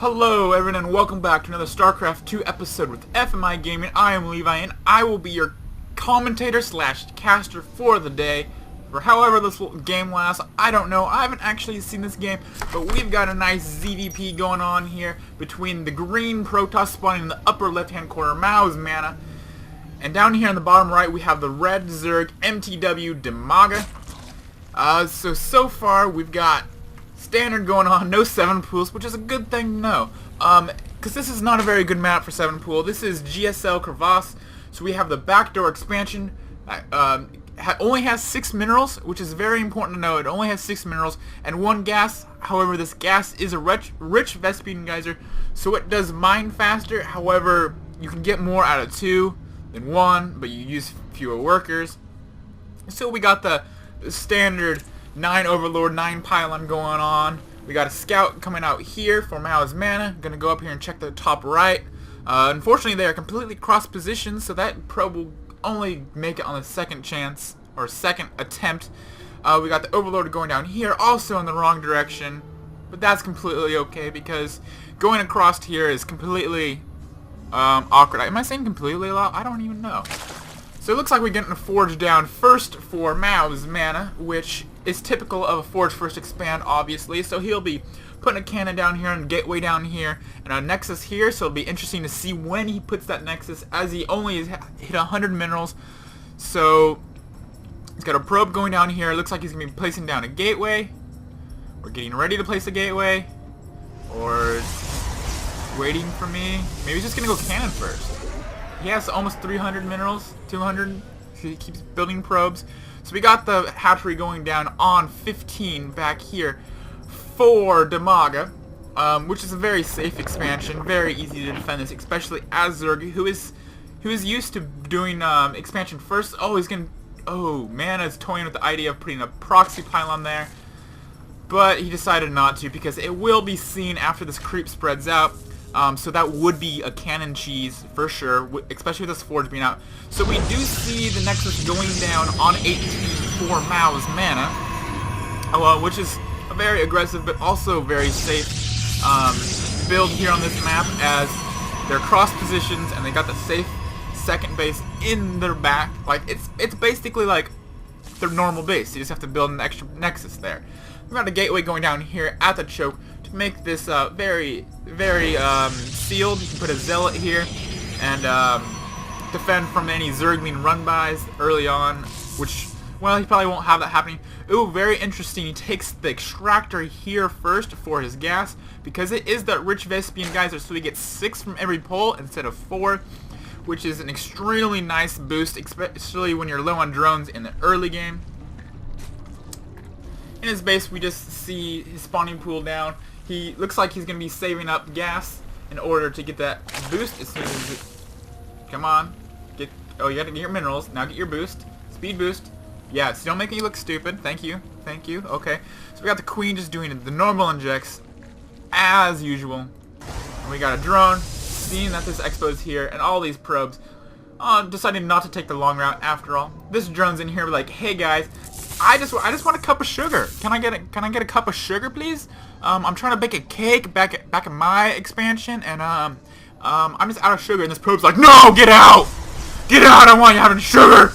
Hello everyone and welcome back to another Starcraft 2 episode with FMI Gaming. I am Levi and I will be your commentator slash caster for the day. For however this game lasts, I don't know. I haven't actually seen this game, but we've got a nice ZVP going on here between the green protoss spawning in the upper left hand corner, MouzMaNa, and down here in the bottom right we have the red zerg mTwDIMAGA. So far we've got standard going on, no 7 pools, which is a good thing to know. Because this is not a very good map for 7 pool. This is GSL Crevasse, so we have the backdoor expansion. Only has 6 minerals, which is very important to know. It only has 6 minerals and 1 gas. However, this gas is a rich Vespian geyser, so it does mine faster. However, you can get more out of 2 than 1, but you use fewer workers. So we got the standard 9 Overlord, 9 Pylon going on. We got a scout coming out here for MouzMaNa. Gonna go up here and check the top right. Unfortunately, they are completely cross positioned, so that probe will only make it on the second chance, or second attempt. We got the Overlord going down here, also in the wrong direction. But that's completely okay, because going across here is completely awkward. Am I saying completely a lot? I don't even know. So it looks like we're getting a forge down first for MouzMaNa, which is typical of a forge first expand, obviously. So he'll be putting a cannon down here and a gateway down here and a nexus here. So it'll be interesting to see when he puts that nexus, as he only has hit 100 minerals. So he's got a probe going down here. It looks like he's going to be placing down a gateway. We're getting ready to place a gateway. Or waiting for me. Maybe he's just going to go cannon first. He has almost 300 minerals, 200. He keeps building probes. So we got the hatchery going down on 15 back here for Dimaga, which is a very safe expansion, very easy to defend this, especially as zerg, who is used to doing expansion first. Mana's toying with the idea of putting a proxy pylon there, but he decided not to because it will be seen after this creep spreads out. So that would be a cannon cheese for sure, especially with this forge being out. So we do see the nexus going down on 18 for MouzMaNa, which is a very aggressive but also very safe build here on this map, as they're cross positions and they got the safe second base in their back. Like it's basically like their normal base. You just have to build an extra nexus there. We've got a gateway going down here at the choke to make this very sealed. You can put a zealot here and defend from any zergling run-bys early on, which, well, he probably won't have that happening. Ooh, very interesting. He takes the extractor here first for his gas, because it is that rich Vespian geyser, so he gets 6 from every pole instead of 4, which is an extremely nice boost, especially when you're low on drones in the early game. In his base, we just see his spawning pool down. He looks like he's going to be saving up gas in order to get that boost as soon as it... Come on. You got to get your minerals. Now get your boost. Speed boost. Yeah, it's still making you look stupid. Thank you. Thank you. Okay. So we got the queen just doing the normal injects as usual. And we got a drone seeing that this expo is here and all these probes. Deciding not to take the long route after all. This drone's in here like, hey guys, I just want a cup of sugar. Can I get a cup of sugar, please? I'm trying to bake a cake back in my expansion, and I'm just out of sugar. And this probe's like, no, get out! Get out! I don't want you having sugar.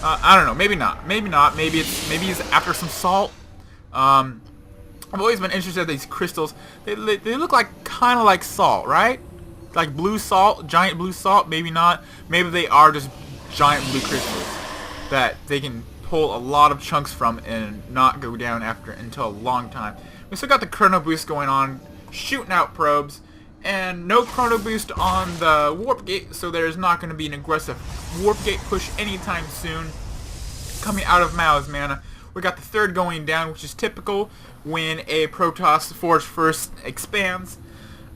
I don't know. Maybe not. Maybe not. Maybe he's after some salt. I've always been interested in these crystals. They look like kind of like salt, right? Like blue salt, giant blue salt. Maybe not. Maybe they are just giant blue crystals that they can pull a lot of chunks from and not go down until a long time. We still got the chrono boost going on, shooting out probes, and no chrono boost on the warpgate, so there's not going to be an aggressive warpgate push anytime soon coming out of MouzMaNa. We got the third going down, which is typical when a protoss forge first expands.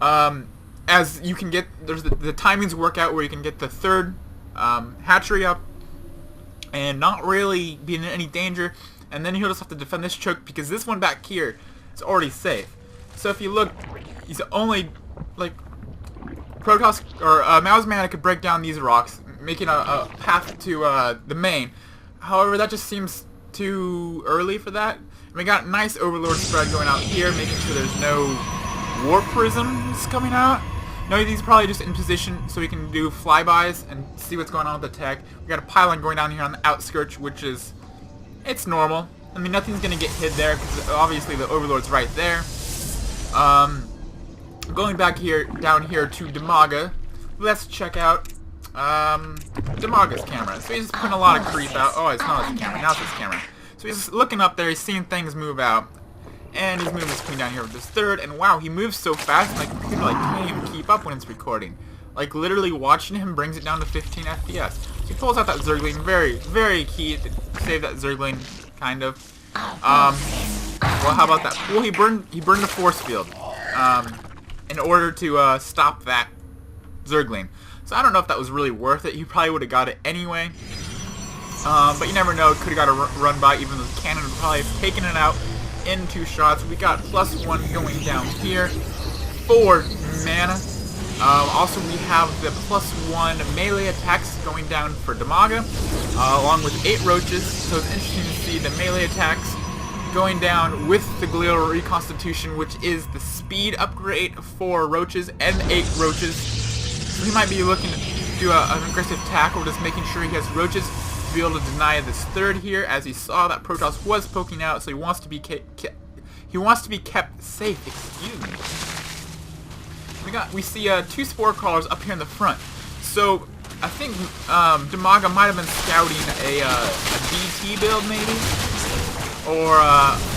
As you can get, there's the timings work out where you can get the third hatchery up and not really be in any danger, and then he'll just have to defend this choke because this one back here is already safe. So if you look, he's only like protoss or MouzMaNa could break down these rocks, making a path to the main. However, that just seems too early for that. And we got nice Overlord spread going out here, making sure there's no warp prisms coming out. No, he's probably just in position so he can do flybys and see what's going on with the tech. We got a pylon going down here on the outskirts, which is, it's normal. I mean, nothing's gonna get hit there because obviously the Overlord's right there. Going back here, down here to Dimaga, let's check out Dimaga's camera. So he's putting a lot of creep out. Oh, it's not his camera. Now it's his camera. So he's looking up there. He's seeing things move out. And he's moving his queen down here with this third. And wow, he moves so fast. My computer can't even keep up when it's recording. Like literally watching him brings it down to 15 FPS. So he pulls out that zergling. Very, very key to save that zergling, kind of. Well, how about that? Well, he burned the force field. In order to stop that zergling. So I don't know if that was really worth it. He probably would have got it anyway. But you never know. Could have got a run by, even though the cannon would probably have taken it out in 2 shots. We got +1 going down here for mana. Also, we have the +1 melee attacks going down for Dimaga, along with 8 roaches. So it's interesting to see the melee attacks going down with the glial reconstitution, which is the speed upgrade for roaches and 8 roaches. So he might be looking to do an aggressive tackle, just making sure he has roaches to be able to deny this third here, as he saw that Protoss was poking out, so he wants to be kept safe. Excuse me. We see 2 spore crawlers up here in the front. So I think Dimaga might have been scouting a DT build maybe. Or,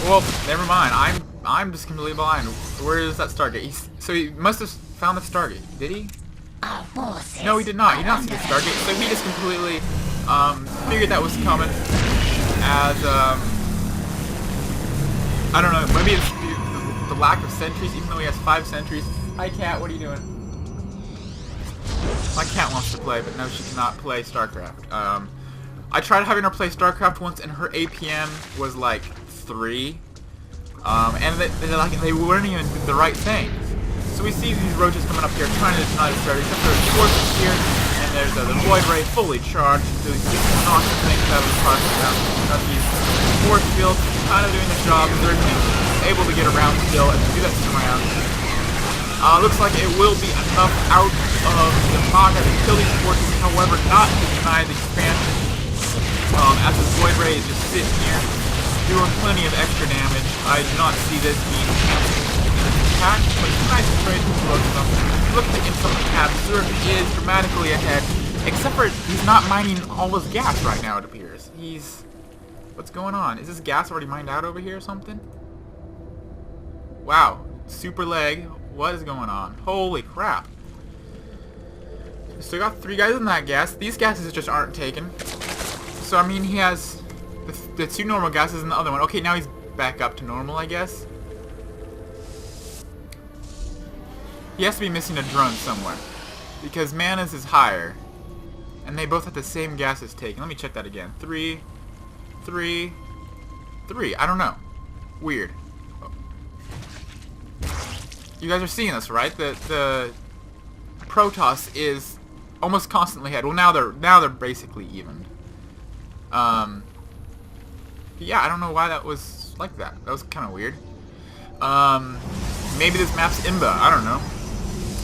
well, never mind. I'm just completely blind. Where is that Stargate? So he must have found the Stargate. Did he? No, he did not. He did not see the Stargate. So he just completely figured that was coming. As I don't know. Maybe it's the lack of sentries, even though he has 5 sentries. Hi, cat. What are you doing? My cat wants to play, but no, she cannot play Starcraft. I tried having her play Starcraft once, and her APM was like 3, and they weren't even the right things. So we see these roaches coming up here trying to deny the starter. Except there's forces here, and there's the void ray fully charged. So he's just knocking things out of the park now. These force fields kind of doing the job. They're able to get around still and do that some rounds. Looks like it will be enough out of the Dimaga to kill these forces, however, not to deny the expansion. As the void ray is just sitting here, doing plenty of extra damage. I do not see this being attack, but it's nice to trade with low stuff. Look at the income tab. Zerg is dramatically ahead, except for he's not mining all his gas right now, it appears. What's going on? Is this gas already mined out over here or something? Wow. Super leg. What is going on? Holy crap. Still got 3 guys in that gas. These gases just aren't taken. So, I mean, he has the 2 normal gases and the other one. Okay, now he's back up to normal, I guess. He has to be missing a drone somewhere, because Mana's is higher, and they both have the same gases taken. Let me check that again. 3, 3, 3. I don't know. Weird. You guys are seeing this, right? The Protoss is almost constantly ahead. Well, now they're basically evened. Yeah, I don't know why that was like that. That was kind of weird. Maybe this map's Imba. I don't know.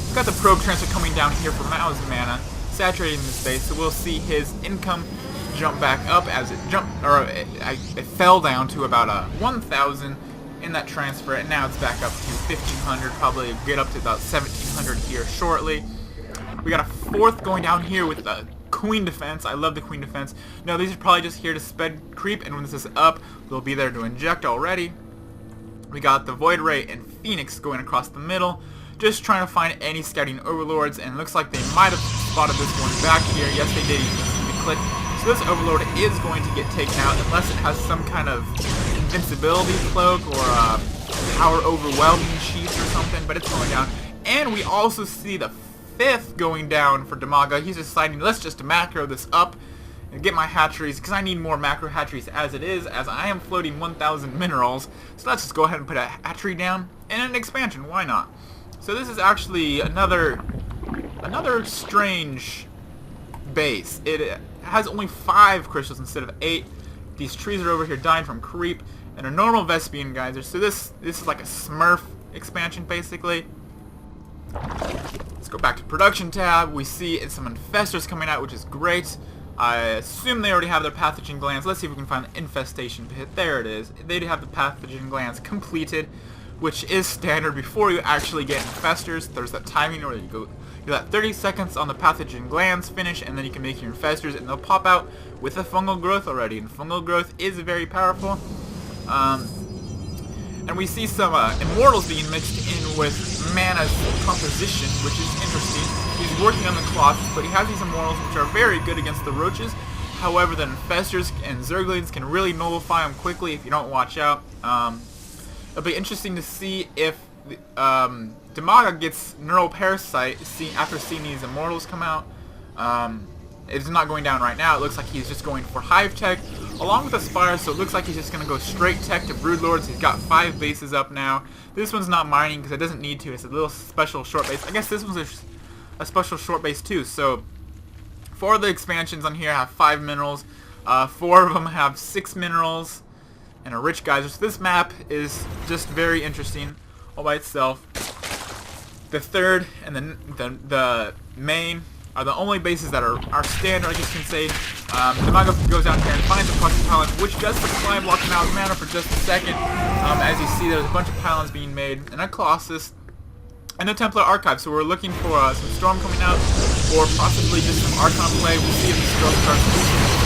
We've got the probe transfer coming down here for MouzMaNa, saturating the space, so we'll see his income jump back up as it it fell down to about 1,000 in that transfer, and now it's back up to 1,500, probably get up to about 1,700 here shortly. We got a 4th going down here with the Queen Defense. I love the Queen Defense. No, these are probably just here to sped creep, and when this is up, they'll be there to inject already. We got the Void Ray and Phoenix going across the middle, just trying to find any scouting overlords, and it looks like they might have spotted this one back here. Yes, they did. You can see the click. So this overlord is going to get taken out unless it has some kind of invincibility cloak or power overwhelming sheath or something, but it's going down. And we also see the 5th going down for Dimaga. He's deciding, let's just macro this up and get my hatcheries, because I need more macro hatcheries as it is, as I am floating 1,000 minerals. So let's just go ahead and put a hatchery down and an expansion. Why not? So this is actually another strange base. It has only 5 crystals instead of 8. These trees are over here dying from creep, and a normal Vespian geyser. So this is like a Smurf expansion, basically. Let's go back to production tab. We see some infestors coming out, which is great. I assume they already have their pathogen glands. Let's see if we can find the infestation pit. There it is. They do have the pathogen glands completed, which is standard before you actually get infestors. There's that timing where you got 30 seconds on the pathogen glands finish, and then you can make your infestors, and they'll pop out with a fungal growth already. And fungal growth is very powerful. And we see some immortals being mixed in with Mana's composition, which is interesting. He's working on the Colossus, but he has these immortals which are very good against the roaches. However, the infestors and zerglings can really nullify them quickly if you don't watch out. It'll be interesting to see if Dimaga gets neural parasite after seeing these immortals come out. It's not going down right now. It looks like he's just going for hive tech along with Aspire, so it looks like he's just going to go straight tech to broodlords. He's got 5 bases up now. This one's not mining because it doesn't need to. It's a little special short base. I guess this one's a special short base too. So 4 of the expansions on here have 5 minerals. 4 of them have 6 minerals and a rich geyser. So this map is just very interesting all by itself. The third and the main are the only bases that are standard, I guess you can say. Dimaga goes down here and finds a cluster pylon, which does supply block MouzMaNa for just a second. As you see, there's a bunch of pylons being made, and a Colossus, and a Templar Archive. So we're looking for some Storm coming out, or possibly just some Archon play. We'll see if the Storm starts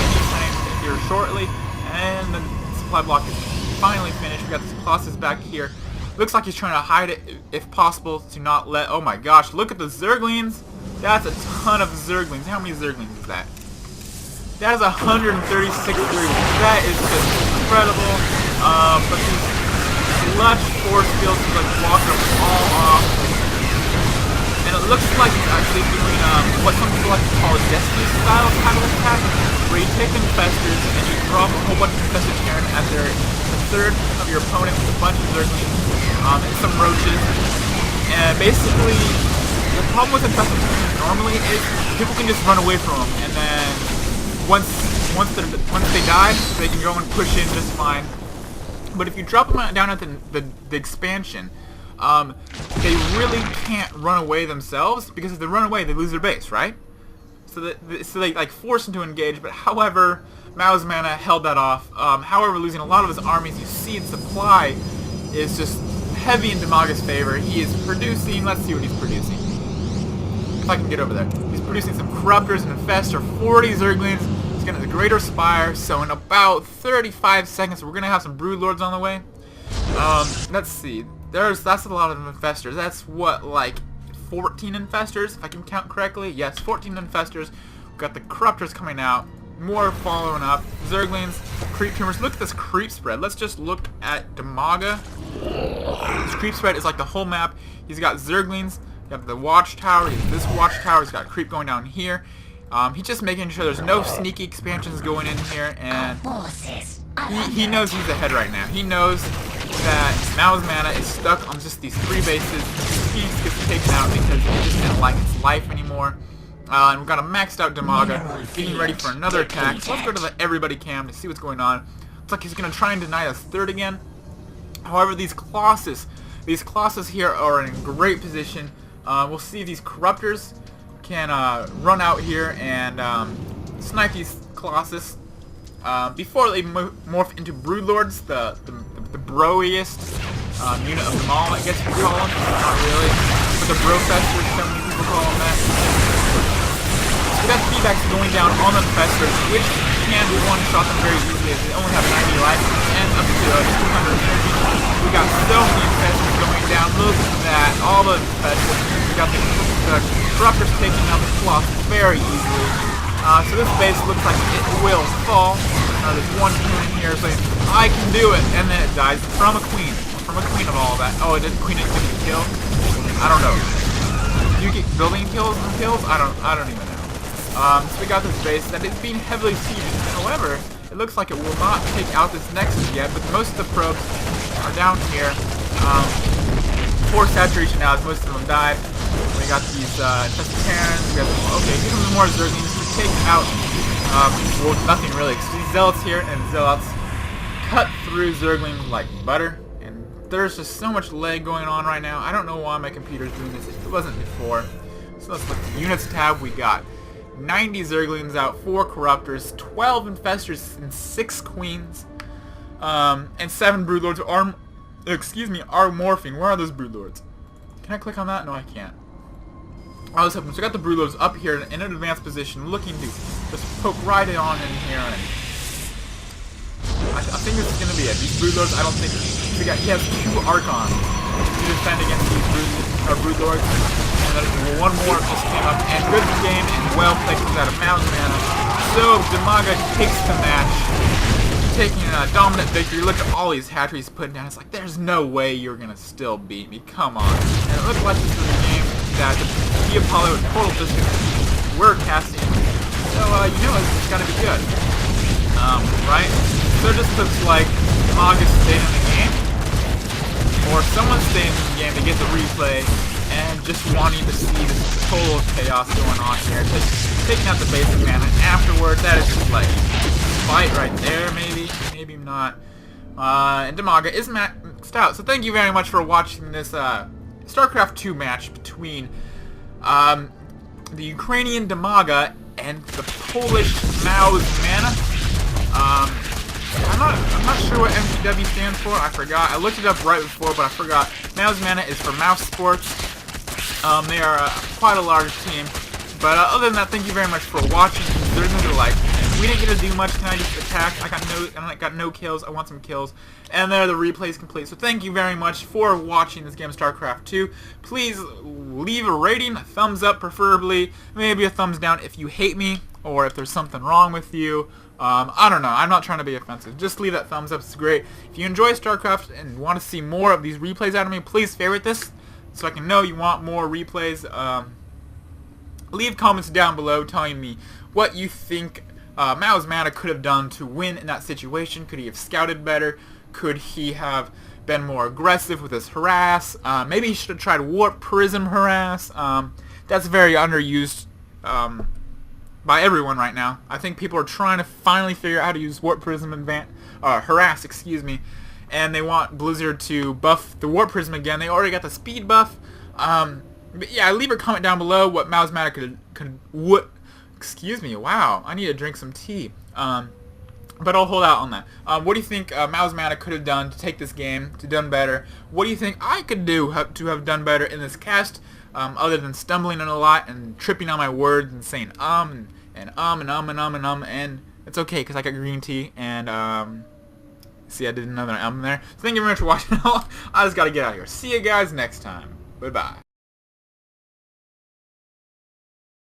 anytime here shortly, and the supply block is finally finished. We got this Colossus back here. Looks like he's trying to hide it, if possible, to not let... Oh my gosh, look at the Zerglings. That's a ton of Zerglings. How many Zerglings is that? That is 136 Zerglings. That is just incredible. But these lush force fields is like blocking them all off. And it looks like he's actually doing what some people like to call a Destiny style kind of attack, where you take infestors and you drop a whole bunch of infested Terran at the third of your opponent with a bunch of Zerglings and some roaches. And basically, the problem with infested Terran normally is people can just run away from them, and then once they die, they can go and push in just fine. But if you drop them down at the expansion, they really can't run away themselves, because if they run away, they lose their base, right? So they like force them to engage. But however, MouzMaNa held that off. However, losing a lot of his armies, you see its supply is just heavy in Dimaga's favor. He is producing. Let's see what he's producing. If I can get over there. He's producing some Corruptors and Infestor, 40 Zerglings. He's getting the Greater Spire. So in about 35 seconds, we're gonna have some Broodlords on the way. Let's see. That's a lot of Infestors. That's what, like 14 Infestors, if I can count correctly. Yes, 14 Infestors. We've got the Corruptors coming out. More following up. Zerglings, creep tumors. Look at this creep spread. Let's just look at Dimaga. This creep spread is like the whole map. He's got Zerglings. You have the watchtower. He has this watchtower. He's got creep going down here. He's just making sure there's no sneaky expansions going in here, and he knows he's ahead right now. He knows that MouzMaNa is stuck on just these 3 bases. He gets taken out because he just didn't like his life anymore. And we've got a maxed out Dimaga getting ready for another attack. So let's go to the everybody cam to see what's going on. Looks like he's going to try and deny us third again. However, these Colossus here are in great position. We'll see if these Corruptors can run out here and snipe these Colossus before they morph into Broodlords, the broiest unit of them all, I guess you could call them. Not really, but the Brofesters, so many people call them that. So that feedback's going down on the Infestors, which can one-shot them very easily as they only have 90 life and up to 200 energy. We got so many Infestors going down. Look at that, all the Infestors. We got the Corruptors taking out the Colossus very easily. So this base looks like it will fall. There's one queen in here saying, I can do it, and then it dies from a queen. From a queen of all of that. Oh, it didn't queen didn't get a kill? I don't know. Do you get building kills and kills? I don't even know. So we got this base that is being heavily sieged. However, it looks like it will not take out this nexus yet, but most of the probes are down here. Poor saturation now, as most of them died. We got these infested Terrans. We got okay, here's some more Zerglings to take out. Well, nothing really. These Zealots here, and Zealots cut through Zerglings like butter and there's just so much lag going on right now. I don't know why my computer's doing this. It wasn't before. So let's look at the units tab. We got 90 zerglings out, 4 corruptors, 12 infestors, and 6 queens, and 7 broodlords are morphing. Where are those broodlords? Can I click on that? No, I can't. I was hoping. So I got the broodlords up here in an advanced position, looking to just poke right on in here. And I think this is going to be it. These broodlords, I don't think he has 2 archons to defend against these broodlords. And then one more just came up, and good game and well played out of MouzMaNa. So Dimaga takes the match, taking a dominant victory. Look at all these hatcheries putting down. It's like, there's no way you're gonna still beat me. Come on. And it looked like this was a game that the Apollo total distance were casting. So you know it's gotta be good. Right? So it just looks like Dimaga stayed in the game, or someone stayed in the game to get the replay, and just wanting to see this total chaos going on here. Just taking out the basic mana. Afterward, that is just like fight right there, maybe not. And Dimaga is maxed out. So thank you very much for watching this Starcraft 2 match between the Ukrainian Dimaga and the Polish MouzMaNa. I'm not sure what mTW stands for. I forgot. I looked it up right before, but I forgot. MouzMaNa is for Mouse Sports. They are quite a large team. But other than that, thank you very much for watching. There's no like. We didn't get to do much. Can I just attack? I got no kills. I want some kills. And there, the replay's complete. So thank you very much for watching this game, StarCraft 2. Please leave a rating, a thumbs up preferably, maybe a thumbs down if you hate me or if there's something wrong with you. I don't know. I'm not trying to be offensive. Just leave that thumbs up. It's great. If you enjoy StarCraft and want to see more of these replays out of me, please favorite this so I can know you want more replays. Leave comments down below telling me what you think MouzMaNa could have done to win in that situation. Could he have scouted better? Could he have been more aggressive with his harass? Maybe he should have tried warp prism harass. That's very underused by everyone right now. I think people are trying to finally figure out how to use warp prism and harass, excuse me, and they want Blizzard to buff the warp prism again. They already got the speed buff. But yeah, leave a comment down below what MouzMaNa excuse me, wow, I need to drink some tea. But I'll hold out on that. What do you think MouzMaNa could have done to take this game, to done better? What do you think I could do to have done better in this cast, other than stumbling in a lot and tripping on my words and saying and it's okay because I got green tea and see, I did another there. So thank you very much for watching. I just gotta get out of here. See you guys next time. Goodbye.